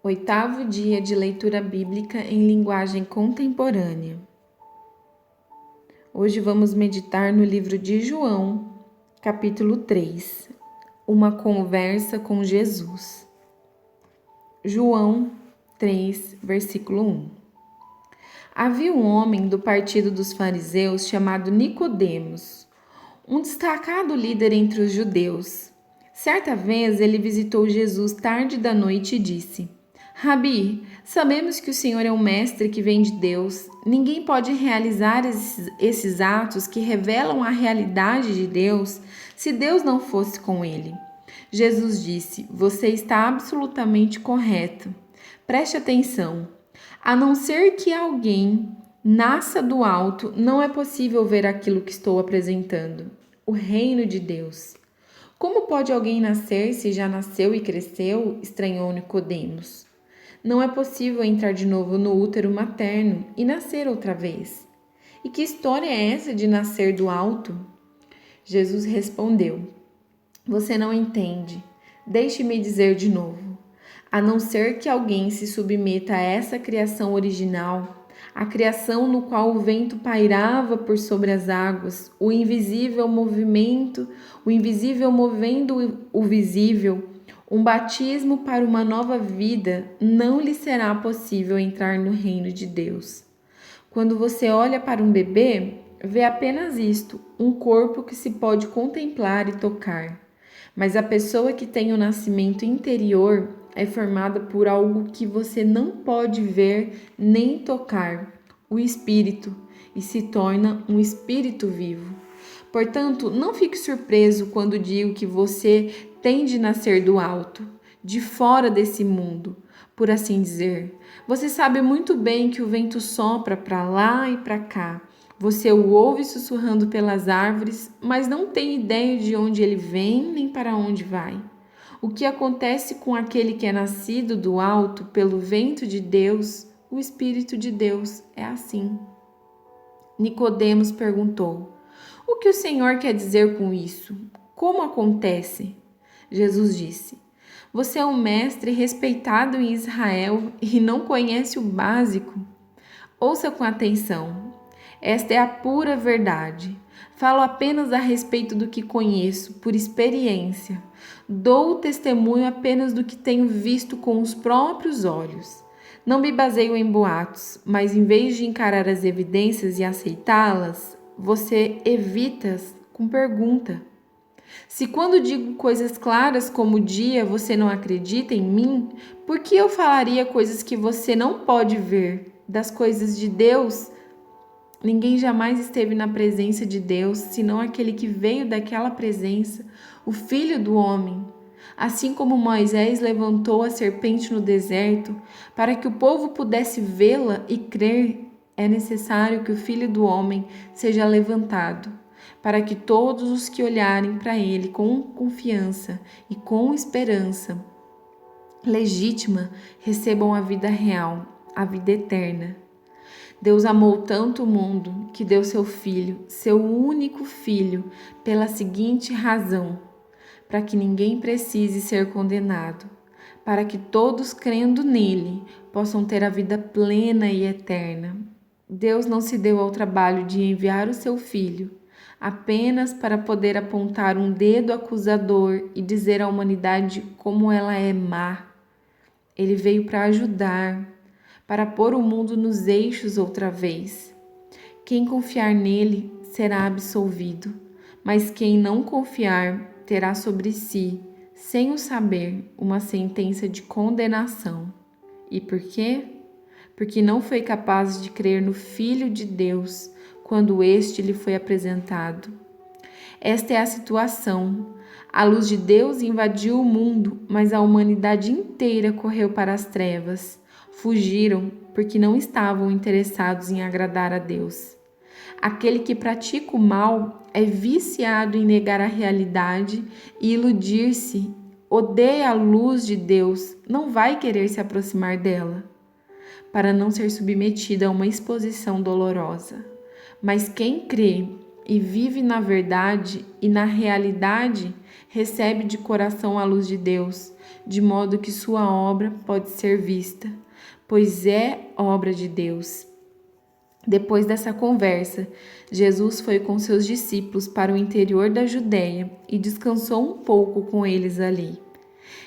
Oitavo dia de leitura bíblica em linguagem contemporânea. Hoje vamos meditar no livro de João, capítulo 3, uma conversa com Jesus. João 3, versículo 1. Havia um homem do partido dos fariseus chamado Nicodemos, um destacado líder entre os judeus. Certa vez ele visitou Jesus tarde da noite e disse: Rabi, sabemos que o Senhor é um mestre que vem de Deus. Ninguém pode realizar esses atos que revelam a realidade de Deus se Deus não fosse com ele. Jesus disse: Você está absolutamente correto. Preste atenção. A não ser que alguém nasça do alto, não é possível ver aquilo que estou apresentando. O reino de Deus. Como pode alguém nascer se já nasceu e cresceu? Estranhou Nicodemos. Não é possível entrar de novo no útero materno e nascer outra vez. E que história é essa de nascer do alto? Jesus respondeu: Você não entende. Deixe-me dizer de novo. A não ser que alguém se submeta a essa criação original, a criação no qual o vento pairava por sobre as águas, o invisível movendo o visível, um batismo para uma nova vida, não lhe será possível entrar no reino de Deus. Quando você olha para um bebê, vê apenas isto, um corpo que se pode contemplar e tocar. Mas a pessoa que tem o nascimento interior é formada por algo que você não pode ver nem tocar, o Espírito, e se torna um espírito vivo. Portanto, não fique surpreso quando digo que você tem de nascer do alto, de fora desse mundo, por assim dizer. Você sabe muito bem que o vento sopra para lá e para cá. Você o ouve sussurrando pelas árvores, mas não tem ideia de onde ele vem nem para onde vai. O que acontece com aquele que é nascido do alto pelo vento de Deus, o Espírito de Deus, é assim. Nicodemos perguntou: O que o Senhor quer dizer com isso? Como acontece? Jesus disse: Você é um mestre respeitado em Israel e não conhece o básico? Ouça com atenção. Esta é a pura verdade. Falo apenas a respeito do que conheço, por experiência. Dou testemunho apenas do que tenho visto com os próprios olhos. Não me baseio em boatos, mas em vez de encarar as evidências e aceitá-las, você evita-as com pergunta. Se quando digo coisas claras como o dia você não acredita em mim, por que eu falaria coisas que você não pode ver? Das coisas de Deus? Ninguém jamais esteve na presença de Deus, senão aquele que veio daquela presença, o Filho do Homem. Assim como Moisés levantou a serpente no deserto, para que o povo pudesse vê-la e crer, é necessário que o Filho do Homem seja levantado, para que todos os que olharem para ele com confiança e com esperança legítima recebam a vida real, a vida eterna. Deus amou tanto o mundo que deu seu Filho, seu único Filho, pela seguinte razão: para que ninguém precise ser condenado, para que todos, crendo nele, possam ter a vida plena e eterna. Deus não se deu ao trabalho de enviar o seu Filho apenas para poder apontar um dedo acusador e dizer à humanidade como ela é má. Ele veio para ajudar, para pôr o mundo nos eixos outra vez. Quem confiar nele será absolvido, mas quem não confiar terá sobre si, sem o saber, uma sentença de condenação. E por quê? Porque não foi capaz de crer no Filho de Deus quando este lhe foi apresentado. Esta é a situação. A luz de Deus invadiu o mundo, mas a humanidade inteira correu para as trevas. Fugiram porque não estavam interessados em agradar a Deus. Aquele que pratica o mal é viciado em negar a realidade e iludir-se, odeia a luz de Deus, não vai querer se aproximar dela, para não ser submetido a uma exposição dolorosa. Mas quem crê e vive na verdade e na realidade, recebe de coração a luz de Deus, de modo que sua obra pode ser vista, pois é obra de Deus. Depois dessa conversa, Jesus foi com seus discípulos para o interior da Judéia e descansou um pouco com eles ali.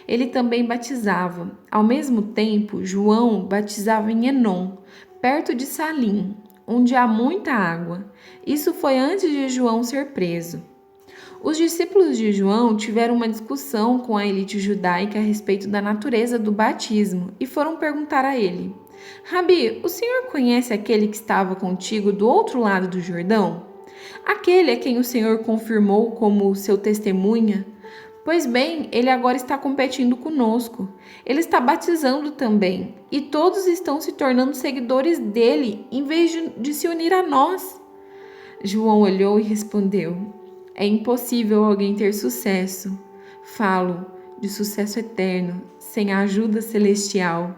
Ele também batizava. Ao mesmo tempo, João batizava em Enom, perto de Salim, onde há muita água. Isso foi antes de João ser preso. Os discípulos de João tiveram uma discussão com a elite judaica a respeito da natureza do batismo e foram perguntar a ele: Rabi, o senhor conhece aquele que estava contigo do outro lado do Jordão? Aquele a quem o Senhor confirmou como seu testemunha? Pois bem, ele agora está competindo conosco. Ele está batizando também, e todos estão se tornando seguidores dele, em vez de se unir a nós. João olhou e respondeu: É impossível alguém ter sucesso. Falo de sucesso eterno, sem a ajuda celestial.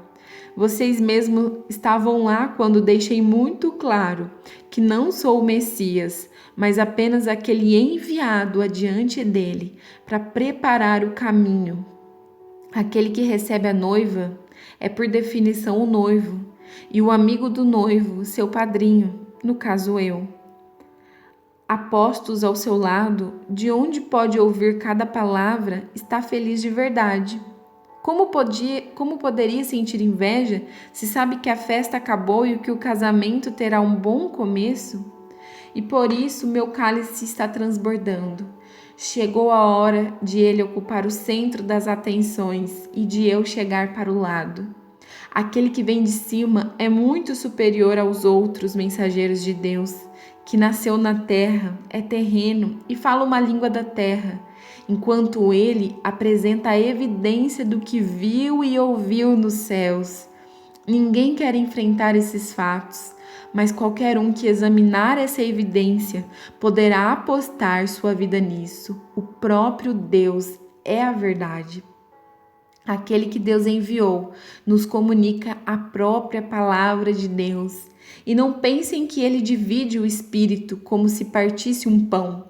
Vocês mesmos estavam lá quando deixei muito claro que não sou o Messias, mas apenas aquele enviado adiante dele para preparar o caminho. Aquele que recebe a noiva é, por definição, o noivo, e o amigo do noivo, seu padrinho, no caso eu. Apostos ao seu lado, de onde pode ouvir cada palavra, está feliz de verdade. Como poderia sentir inveja se sabe que a festa acabou e que o casamento terá um bom começo? E por isso meu cálice está transbordando. Chegou a hora de ele ocupar o centro das atenções e de eu chegar para o lado. Aquele que vem de cima é muito superior aos outros mensageiros de Deus, que nasceu na terra, é terreno e fala uma língua da terra, enquanto ele apresenta a evidência do que viu e ouviu nos céus. Ninguém quer enfrentar esses fatos, mas qualquer um que examinar essa evidência poderá apostar sua vida nisso. O próprio Deus é a verdade. Aquele que Deus enviou nos comunica a própria palavra de Deus. E não pensem que ele divide o Espírito como se partisse um pão.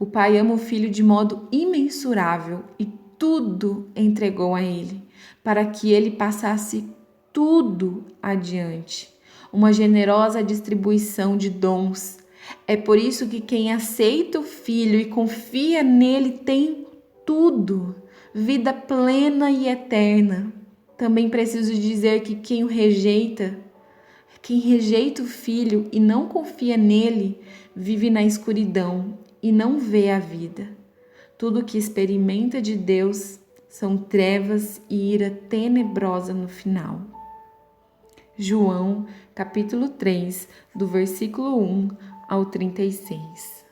O Pai ama o Filho de modo imensurável e tudo entregou a ele, para que ele passasse tudo adiante. Uma generosa distribuição de dons. É por isso que quem aceita o Filho e confia nele tem tudo, vida plena e eterna. Também preciso dizer que quem rejeita o Filho e não confia nele, vive na escuridão e não vê a vida. Tudo que experimenta de Deus são trevas e ira tenebrosa no final. João, capítulo 3, do versículo 1 ao 36.